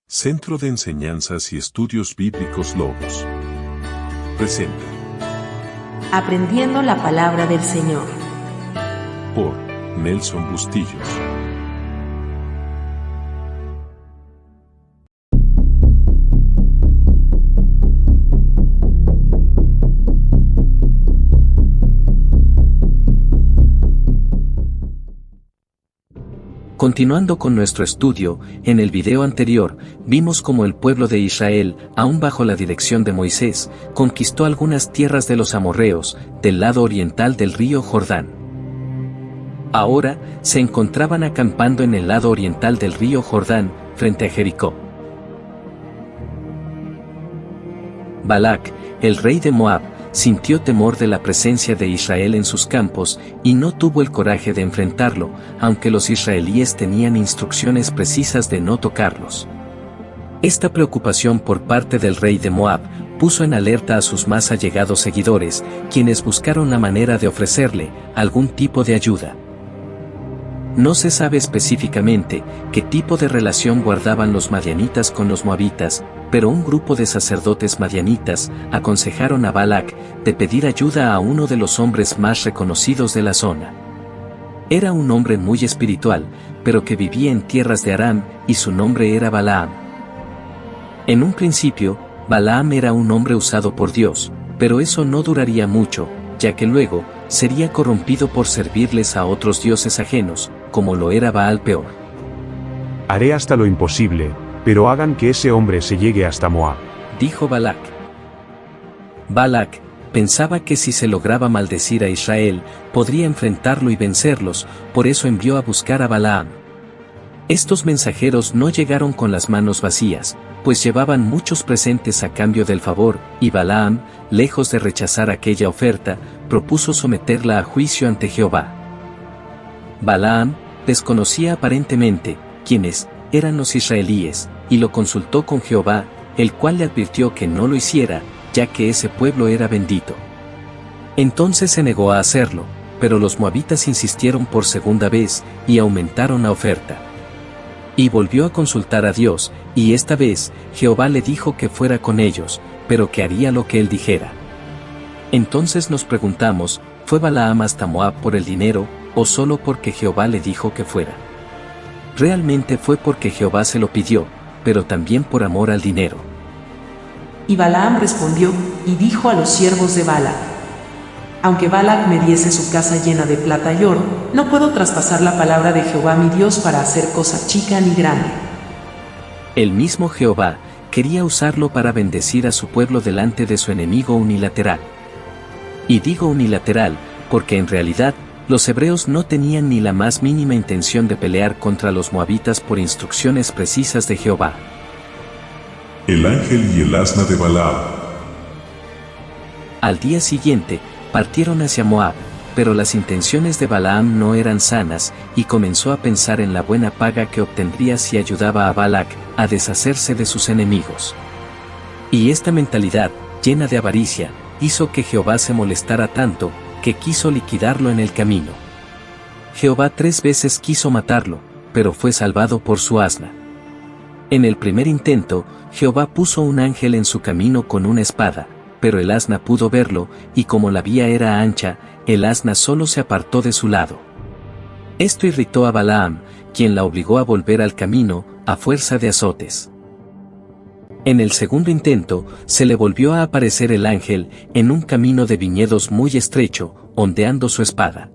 Centro de Enseñanzas y Estudios Bíblicos Logos. Presenta. Aprendiendo la Palabra del Señor. Por Nelson Bustillos. Continuando con nuestro estudio, en el video anterior, vimos cómo el pueblo de Israel, aún bajo la dirección de Moisés, conquistó algunas tierras de los amorreos, del lado oriental del río Jordán. Ahora, se encontraban acampando en el lado oriental del río Jordán, frente a Jericó. Balac, el rey de Moab, sintió temor de la presencia de Israel en sus campos, y no tuvo el coraje de enfrentarlo, aunque los israelíes tenían instrucciones precisas de no tocarlos. Esta preocupación por parte del rey de Moab puso en alerta a sus más allegados seguidores, quienes buscaron la manera de ofrecerle algún tipo de ayuda. No se sabe específicamente qué tipo de relación guardaban los madianitas con los moabitas, pero un grupo de sacerdotes madianitas aconsejaron a Balac de pedir ayuda a uno de los hombres más reconocidos de la zona. Era un hombre muy espiritual, pero que vivía en tierras de Aram, y su nombre era Balaam. En un principio, Balaam era un hombre usado por Dios, pero eso no duraría mucho, ya que luego sería corrompido por servirles a otros dioses ajenos, como lo era Baal Peor. Haré hasta lo imposible, pero hagan que ese hombre se llegue hasta Moab, dijo Balac. Balac pensaba que si se lograba maldecir a Israel, podría enfrentarlo y vencerlos, por eso envió a buscar a Balaam. Estos mensajeros no llegaron con las manos vacías, pues llevaban muchos presentes a cambio del favor, y Balaam, lejos de rechazar aquella oferta, propuso someterla a juicio ante Jehová. Balaam desconocía aparentemente quiénes eran los israelíes, y lo consultó con Jehová, el cual le advirtió que no lo hiciera, ya que ese pueblo era bendito. Entonces se negó a hacerlo, pero los moabitas insistieron por segunda vez, y aumentaron la oferta. Y volvió a consultar a Dios, y esta vez, Jehová le dijo que fuera con ellos, pero que haría lo que él dijera. Entonces nos preguntamos, ¿fue Balaam hasta Moab por el dinero, o solo porque Jehová le dijo que fuera? Realmente fue porque Jehová se lo pidió, pero también por amor al dinero. Y Balaam respondió, y dijo a los siervos de Balac: aunque Balac me diese su casa llena de plata y oro, no puedo traspasar la palabra de Jehová mi Dios para hacer cosa chica ni grande. El mismo Jehová quería usarlo para bendecir a su pueblo delante de su enemigo unilateral. Y digo unilateral, porque en realidad, los hebreos no tenían ni la más mínima intención de pelear contra los moabitas por instrucciones precisas de Jehová. El ángel y el asna de Balaam. Al día siguiente, partieron hacia Moab, pero las intenciones de Balaam no eran sanas, y comenzó a pensar en la buena paga que obtendría si ayudaba a Balac a deshacerse de sus enemigos. Y esta mentalidad, llena de avaricia, hizo que Jehová se molestara tanto, que quiso liquidarlo en el camino. Jehová 3 veces quiso matarlo, pero fue salvado por su asna. En el primer intento, Jehová puso un ángel en su camino con una espada, pero el asna pudo verlo, y como la vía era ancha, el asna solo se apartó de su lado. Esto irritó a Balaam, quien la obligó a volver al camino, a fuerza de azotes. En el segundo intento, se le volvió a aparecer el ángel, en un camino de viñedos muy estrecho, ondeando su espada.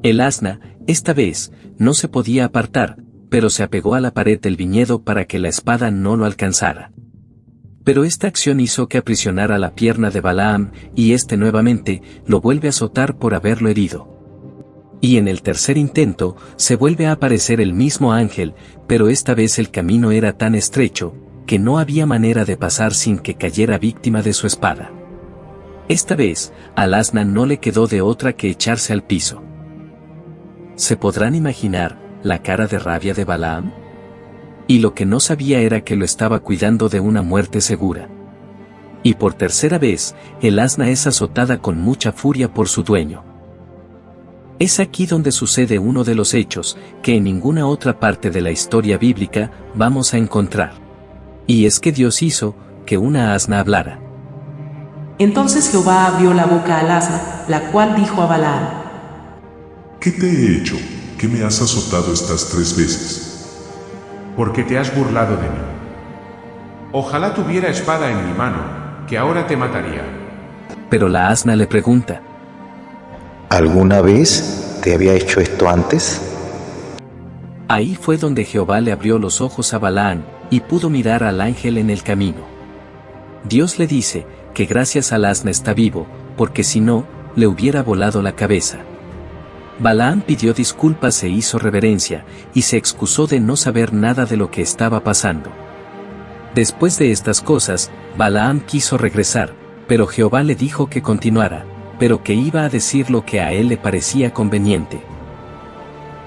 El asna, esta vez, no se podía apartar, pero se apegó a la pared del viñedo para que la espada no lo alcanzara. Pero esta acción hizo que aprisionara la pierna de Balaam, y éste nuevamente lo vuelve a azotar por haberlo herido. Y en el tercer intento, se vuelve a aparecer el mismo ángel, pero esta vez el camino era tan estrecho, que no había manera de pasar sin que cayera víctima de su espada. Esta vez, al asna no le quedó de otra que echarse al piso. ¿Se podrán imaginar la cara de rabia de Balaam? Y lo que no sabía era que lo estaba cuidando de una muerte segura. Y por tercera vez, el asna es azotada con mucha furia por su dueño. Es aquí donde sucede uno de los hechos que en ninguna otra parte de la historia bíblica vamos a encontrar. Y es que Dios hizo que una asna hablara. Entonces Jehová abrió la boca al asna, la cual dijo a Balaam: ¿Qué te he hecho, que me has azotado estas 3 veces? Porque te has burlado de mí. Ojalá tuviera espada en mi mano, que ahora te mataría. Pero la asna le pregunta: ¿Alguna vez te había hecho esto antes? Ahí fue donde Jehová le abrió los ojos a Balaam, y pudo mirar al ángel en el camino. Dios le dice que gracias al asna está vivo, porque si no, le hubiera volado la cabeza. Balaam pidió disculpas e hizo reverencia, y se excusó de no saber nada de lo que estaba pasando. Después de estas cosas, Balaam quiso regresar, pero Jehová le dijo que continuara, pero que iba a decir lo que a él le parecía conveniente.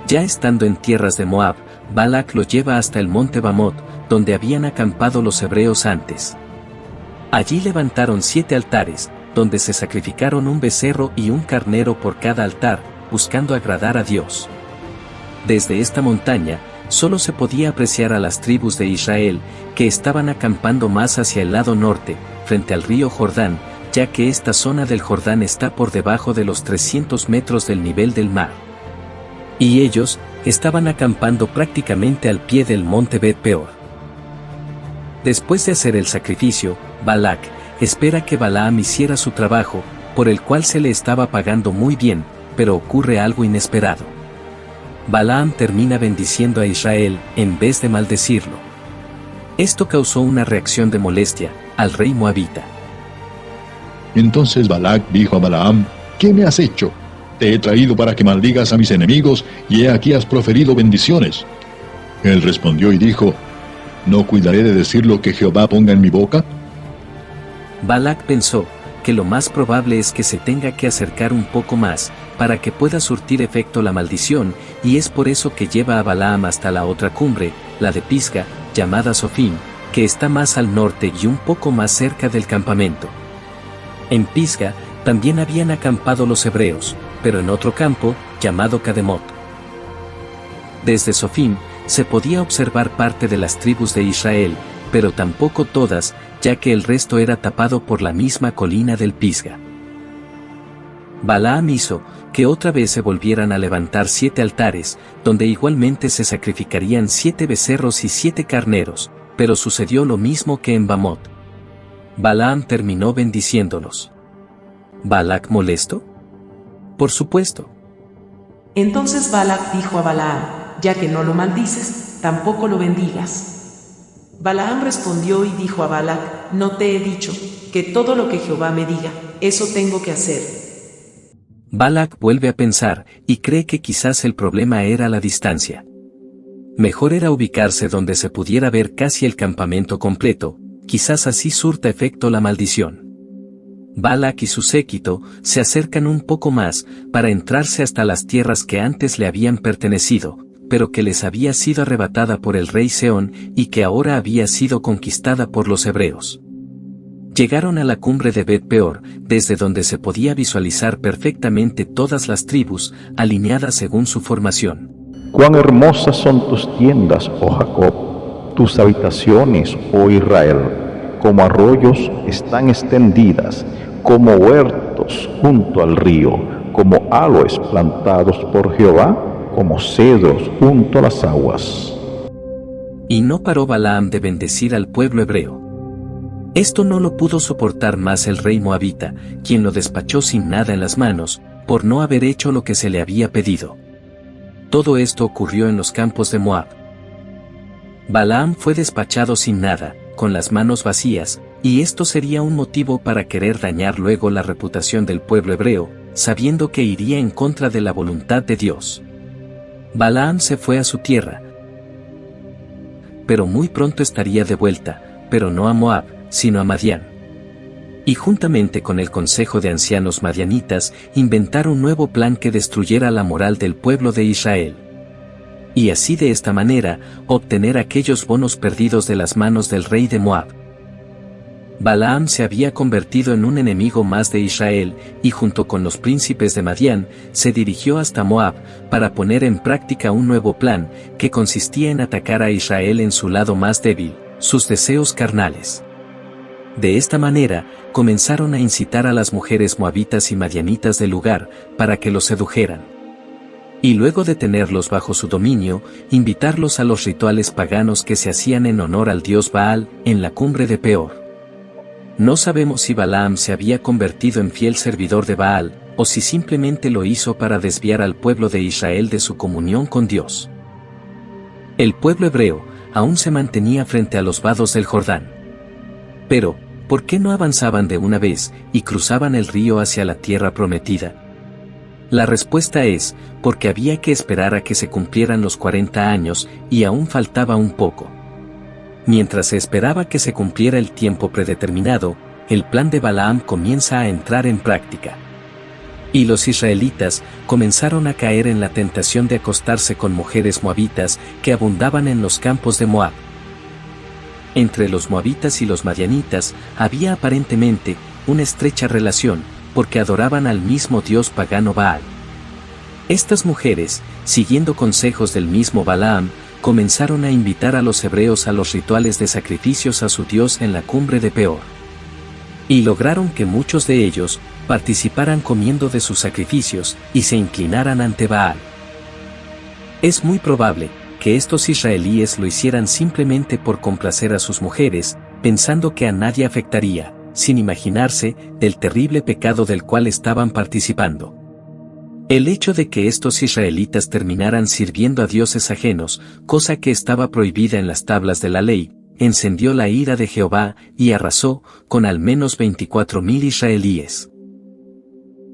Ya estando en tierras de Moab, Balac lo lleva hasta el monte Bamot, donde habían acampado los hebreos antes. Allí levantaron 7 altares, donde se sacrificaron un becerro y un carnero por cada altar, buscando agradar a Dios. Desde esta montaña, solo se podía apreciar a las tribus de Israel, que estaban acampando más hacia el lado norte, frente al río Jordán, ya que esta zona del Jordán está por debajo de los 300 metros del nivel del mar. Y ellos estaban acampando prácticamente al pie del monte Bet Peor. Después de hacer el sacrificio, Balac espera que Balaam hiciera su trabajo, por el cual se le estaba pagando muy bien, pero ocurre algo inesperado. Balaam termina bendiciendo a Israel, en vez de maldecirlo. Esto causó una reacción de molestia al rey moabita. Entonces Balac dijo a Balaam: ¿Qué me has hecho? Te he traído para que maldigas a mis enemigos, y he aquí has proferido bendiciones. Él respondió y dijo: ¿No cuidaré de decir lo que Jehová ponga en mi boca? Balac pensó que lo más probable es que se tenga que acercar un poco más, para que pueda surtir efecto la maldición, y es por eso que lleva a Balaam hasta la otra cumbre, la de Pisga, llamada Sofim, que está más al norte y un poco más cerca del campamento. En Pisga también habían acampado los hebreos, pero en otro campo, llamado Cademot. Desde Sofim, se podía observar parte de las tribus de Israel, pero tampoco todas, ya que el resto era tapado por la misma colina del Pisga. Balaam hizo que otra vez se volvieran a levantar 7 altares, donde igualmente se sacrificarían 7 becerros y 7 carneros, pero sucedió lo mismo que en Bamot. Balaam terminó bendiciéndolos. ¿Balac molesto? Por supuesto. Entonces Balac dijo a Balaam: ya que no lo maldices, tampoco lo bendigas. Balaam respondió y dijo a Balac: no te he dicho que todo lo que Jehová me diga, eso tengo que hacer. Balac vuelve a pensar, y cree que quizás el problema era la distancia. Mejor era ubicarse donde se pudiera ver casi el campamento completo, quizás así surta efecto la maldición. Balac y su séquito se acercan un poco más, para entrarse hasta las tierras que antes le habían pertenecido, pero que les había sido arrebatada por el rey Seón y que ahora había sido conquistada por los hebreos. Llegaron a la cumbre de Bet Peor, desde donde se podía visualizar perfectamente todas las tribus, alineadas según su formación. Cuán hermosas son tus tiendas, oh Jacob, tus habitaciones, oh Israel, como arroyos están extendidas, como huertos junto al río, como aloes plantados por Jehová, como cedros junto a las aguas. Y no paró Balaam de bendecir al pueblo hebreo. Esto no lo pudo soportar más el rey moabita, quien lo despachó sin nada en las manos, por no haber hecho lo que se le había pedido. Todo esto ocurrió en los campos de Moab. Balaam fue despachado sin nada, con las manos vacías, y esto sería un motivo para querer dañar luego la reputación del pueblo hebreo, sabiendo que iría en contra de la voluntad de Dios. Balaam se fue a su tierra, pero muy pronto estaría de vuelta, pero no a Moab, sino a Madián. Y juntamente con el consejo de ancianos madianitas, inventaron un nuevo plan que destruyera la moral del pueblo de Israel. Y así de esta manera, obtener aquellos bonos perdidos de las manos del rey de Moab. Balaam se había convertido en un enemigo más de Israel, y junto con los príncipes de Madián, se dirigió hasta Moab, para poner en práctica un nuevo plan, que consistía en atacar a Israel en su lado más débil, sus deseos carnales. De esta manera, comenzaron a incitar a las mujeres moabitas y madianitas del lugar, para que los sedujeran. Y luego de tenerlos bajo su dominio, invitarlos a los rituales paganos que se hacían en honor al dios Baal, en la cumbre de Peor. No sabemos si Balaam se había convertido en fiel servidor de Baal, o si simplemente lo hizo para desviar al pueblo de Israel de su comunión con Dios. El pueblo hebreo aún se mantenía frente a los vados del Jordán. Pero, ¿por qué no avanzaban de una vez y cruzaban el río hacia la tierra prometida? La respuesta es, porque había que esperar a que se cumplieran los 40 años y aún faltaba un poco. Mientras se esperaba que se cumpliera el tiempo predeterminado, el plan de Balaam comienza a entrar en práctica. Y los israelitas comenzaron a caer en la tentación de acostarse con mujeres moabitas que abundaban en los campos de Moab. Entre los moabitas y los madianitas había aparentemente una estrecha relación, porque adoraban al mismo dios pagano Baal. Estas mujeres, siguiendo consejos del mismo Balaam, comenzaron a invitar a los hebreos a los rituales de sacrificios a su dios en la cumbre de Peor. Y lograron que muchos de ellos participaran comiendo de sus sacrificios y se inclinaran ante Baal. Es muy probable que estos israelíes lo hicieran simplemente por complacer a sus mujeres, pensando que a nadie afectaría, sin imaginarse del terrible pecado del cual estaban participando. El hecho de que estos israelitas terminaran sirviendo a dioses ajenos, cosa que estaba prohibida en las tablas de la ley, encendió la ira de Jehová y arrasó con al menos 24,000 israelíes.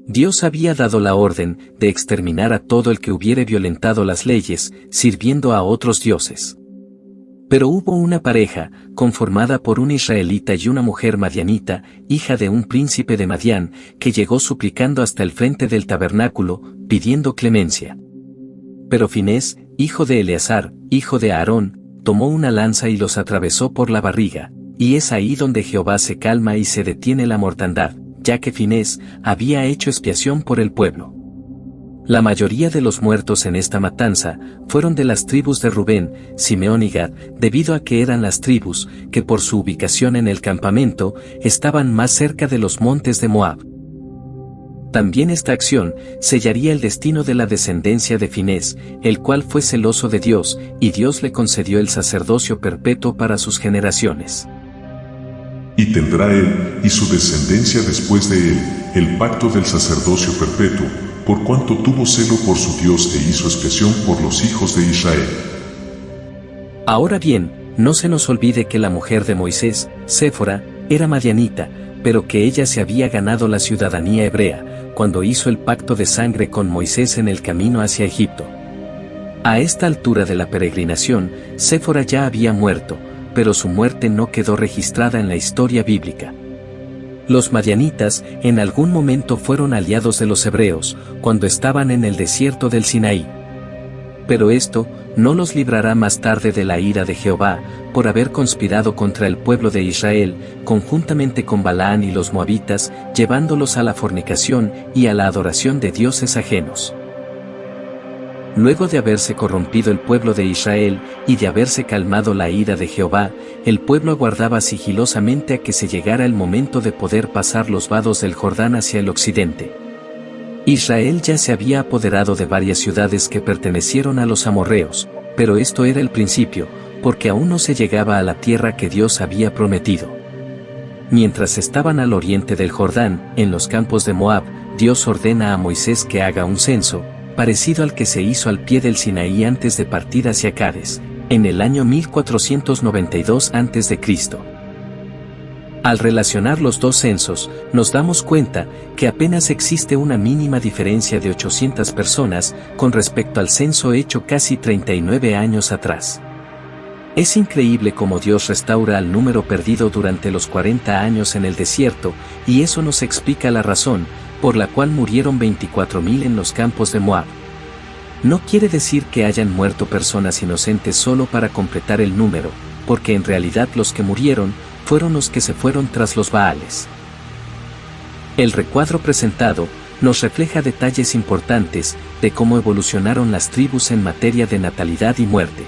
Dios había dado la orden de exterminar a todo el que hubiere violentado las leyes, sirviendo a otros dioses. Pero hubo una pareja, conformada por un israelita y una mujer madianita, hija de un príncipe de Madián, que llegó suplicando hasta el frente del tabernáculo, pidiendo clemencia. Pero Finés, hijo de Eleazar, hijo de Aarón, tomó una lanza y los atravesó por la barriga, y es ahí donde Jehová se calma y se detiene la mortandad, ya que Finés había hecho expiación por el pueblo. La mayoría de los muertos en esta matanza fueron de las tribus de Rubén, Simeón y Gad, debido a que eran las tribus que por su ubicación en el campamento estaban más cerca de los montes de Moab. También esta acción sellaría el destino de la descendencia de Finés, el cual fue celoso de Dios, y Dios le concedió el sacerdocio perpetuo para sus generaciones. Y tendrá él y su descendencia después de él el pacto del sacerdocio perpetuo, por cuanto tuvo celo por su Dios e hizo expiación por los hijos de Israel. Ahora bien, no se nos olvide que la mujer de Moisés, Séfora, era madianita, pero que ella se había ganado la ciudadanía hebrea, cuando hizo el pacto de sangre con Moisés en el camino hacia Egipto. A esta altura de la peregrinación, Séfora ya había muerto, pero su muerte no quedó registrada en la historia bíblica. Los madianitas en algún momento fueron aliados de los hebreos, cuando estaban en el desierto del Sinaí. Pero esto no los librará más tarde de la ira de Jehová, por haber conspirado contra el pueblo de Israel, conjuntamente con Balaán y los moabitas, llevándolos a la fornicación y a la adoración de dioses ajenos. Luego de haberse corrompido el pueblo de Israel, y de haberse calmado la ira de Jehová, el pueblo aguardaba sigilosamente a que se llegara el momento de poder pasar los vados del Jordán hacia el occidente. Israel ya se había apoderado de varias ciudades que pertenecieron a los amorreos, pero esto era el principio, porque aún no se llegaba a la tierra que Dios había prometido. Mientras estaban al oriente del Jordán, en los campos de Moab, Dios ordena a Moisés que haga un censo, parecido al que se hizo al pie del Sinaí antes de partir hacia Cades, en el año 1492 a.C. Al relacionar los dos censos, nos damos cuenta que apenas existe una mínima diferencia de 800 personas con respecto al censo hecho casi 39 años atrás. Es increíble cómo Dios restaura al número perdido durante los 40 años en el desierto, y eso nos explica la razón por la cual murieron 24,000 en los campos de Moab. No quiere decir que hayan muerto personas inocentes solo para completar el número, porque en realidad los que murieron fueron los que se fueron tras los Baales. El recuadro presentado nos refleja detalles importantes de cómo evolucionaron las tribus en materia de natalidad y muerte.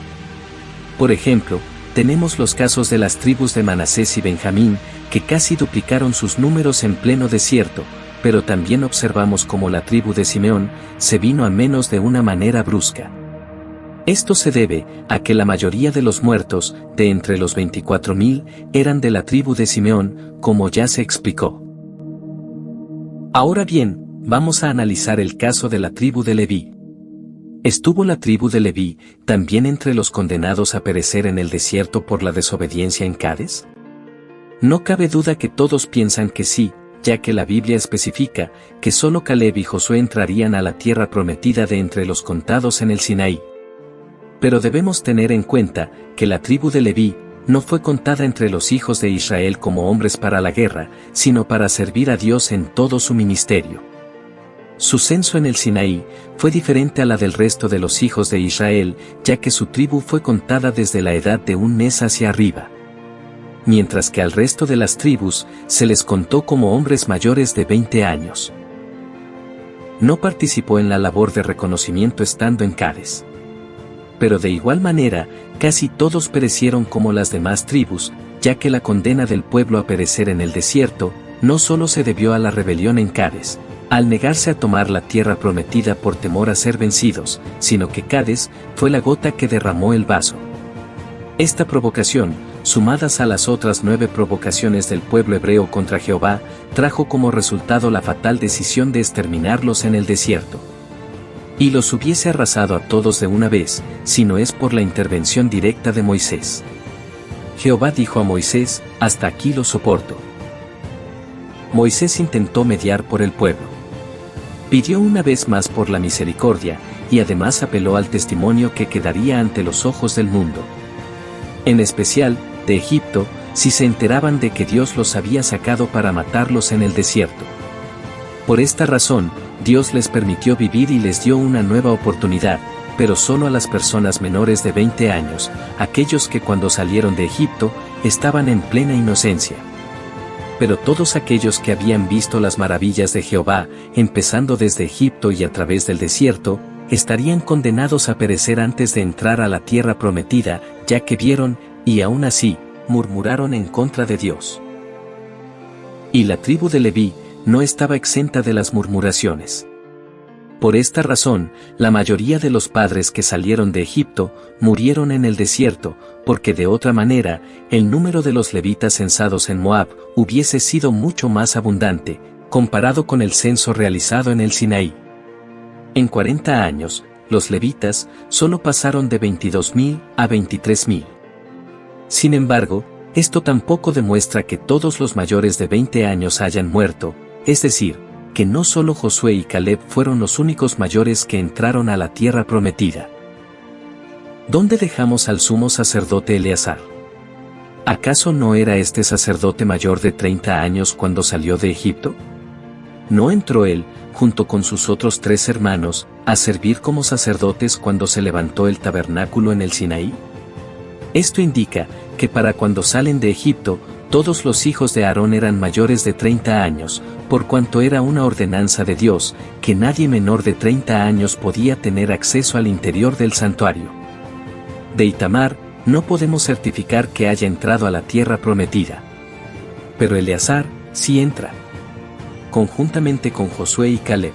Por ejemplo, tenemos los casos de las tribus de Manasés y Benjamín, que casi duplicaron sus números en pleno desierto, pero también observamos cómo la tribu de Simeón se vino a menos de una manera brusca. Esto se debe a que la mayoría de los muertos, de entre los 24.000, eran de la tribu de Simeón, como ya se explicó. Ahora bien, vamos a analizar el caso de la tribu de Leví. ¿Estuvo la tribu de Leví también entre los condenados a perecer en el desierto por la desobediencia en Cades? No cabe duda que todos piensan que sí, ya que la Biblia especifica que solo Caleb y Josué entrarían a la tierra prometida de entre los contados en el Sinaí. Pero debemos tener en cuenta que la tribu de Leví no fue contada entre los hijos de Israel como hombres para la guerra, sino para servir a Dios en todo su ministerio. Su censo en el Sinaí fue diferente a la del resto de los hijos de Israel, ya que su tribu fue contada desde la edad de un mes hacia arriba. Mientras que al resto de las tribus se les contó como hombres mayores de 20 años. No participó en la labor de reconocimiento estando en Cades. Pero de igual manera, casi todos perecieron como las demás tribus, ya que la condena del pueblo a perecer en el desierto no solo se debió a la rebelión en Cades, al negarse a tomar la tierra prometida por temor a ser vencidos, sino que Cades fue la gota que derramó el vaso. Esta provocación, sumadas a las otras 9 provocaciones del pueblo hebreo contra Jehová, trajo como resultado la fatal decisión de exterminarlos en el desierto. Y los hubiese arrasado a todos de una vez, si no es por la intervención directa de Moisés. Jehová dijo a Moisés: hasta aquí lo soporto. Moisés intentó mediar por el pueblo. Pidió una vez más por la misericordia, y además apeló al testimonio que quedaría ante los ojos del mundo. En especial, de Egipto, si se enteraban de que Dios los había sacado para matarlos en el desierto. Por esta razón, Dios les permitió vivir y les dio una nueva oportunidad, pero solo a las personas menores de 20 años, aquellos que cuando salieron de Egipto, estaban en plena inocencia. Pero todos aquellos que habían visto las maravillas de Jehová, empezando desde Egipto y a través del desierto, estarían condenados a perecer antes de entrar a la tierra prometida, ya que vieron, y aún así, murmuraron en contra de Dios. Y la tribu de Leví no estaba exenta de las murmuraciones. Por esta razón, la mayoría de los padres que salieron de Egipto murieron en el desierto, porque de otra manera, el número de los levitas censados en Moab hubiese sido mucho más abundante, comparado con el censo realizado en el Sinaí. En 40 años, los levitas solo pasaron de 22.000 a 23.000. Sin embargo, esto tampoco demuestra que todos los mayores de 20 años hayan muerto, es decir, que no solo Josué y Caleb fueron los únicos mayores que entraron a la tierra prometida. ¿Dónde dejamos al sumo sacerdote Eleazar? ¿Acaso no era este sacerdote mayor de 30 años cuando salió de Egipto? ¿No entró él, junto con sus otros 3 hermanos, a servir como sacerdotes cuando se levantó el tabernáculo en el Sinaí? Esto indica que para cuando salen de Egipto, todos los hijos de Aarón eran mayores de 30 años, por cuanto era una ordenanza de Dios, que nadie menor de 30 años podía tener acceso al interior del santuario. De Itamar, no podemos certificar que haya entrado a la tierra prometida. Pero Eleazar, sí entra. Conjuntamente con Josué y Caleb.